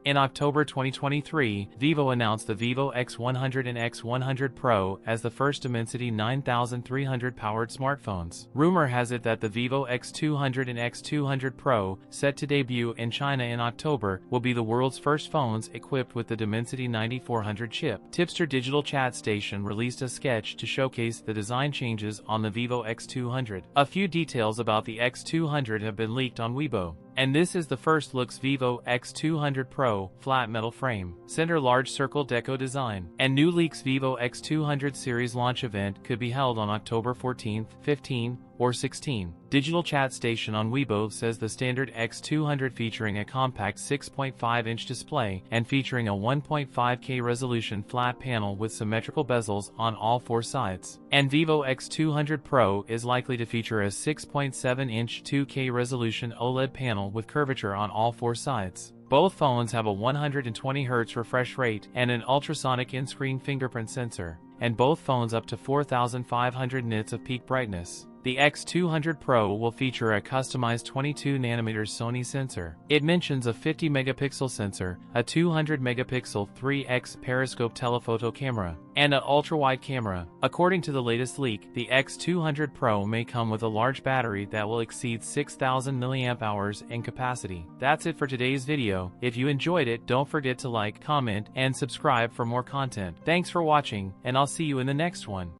In October 2023, Vivo announced the Vivo X100 and X100 Pro as the first Dimensity 9300 powered smartphones. Rumor has it that the Vivo X200 and X200 Pro, set to debut in China in October, will be the world's first phones equipped with the Dimensity 9400 chip. Tipster Digital Chat Station released a sketch to showcase the design changes on the Vivo X200. A few details about the X200 have been leaked on Weibo. And this is the first looks Vivo X200 Pro, flat metal frame, center large circle deco design. And new leaks Vivo X200 series launch event could be held on October 14, 15, or 16. Digital Chat Station on Weibo says the standard X200 featuring a compact 6.5-inch display and featuring a 1.5K resolution flat panel with symmetrical bezels on all four sides. And Vivo X200 Pro is likely to feature a 6.7-inch 2K resolution OLED panel with curvature on all four sides. Both phones have a 120Hz refresh rate and an ultrasonic in-screen fingerprint sensor, and both phones up to 4500 nits of peak brightness. The X200 Pro will feature a customized 22nm Sony sensor. It mentions a 50-megapixel sensor, a 200-megapixel 3x periscope telephoto camera, and an ultra-wide camera. According to the latest leak, the X200 Pro may come with a large battery that will exceed 6000 mAh in capacity. That's it for today's video. If you enjoyed it, don't forget to like, comment, and subscribe for more content. Thanks for watching, and I'll see you in the next one.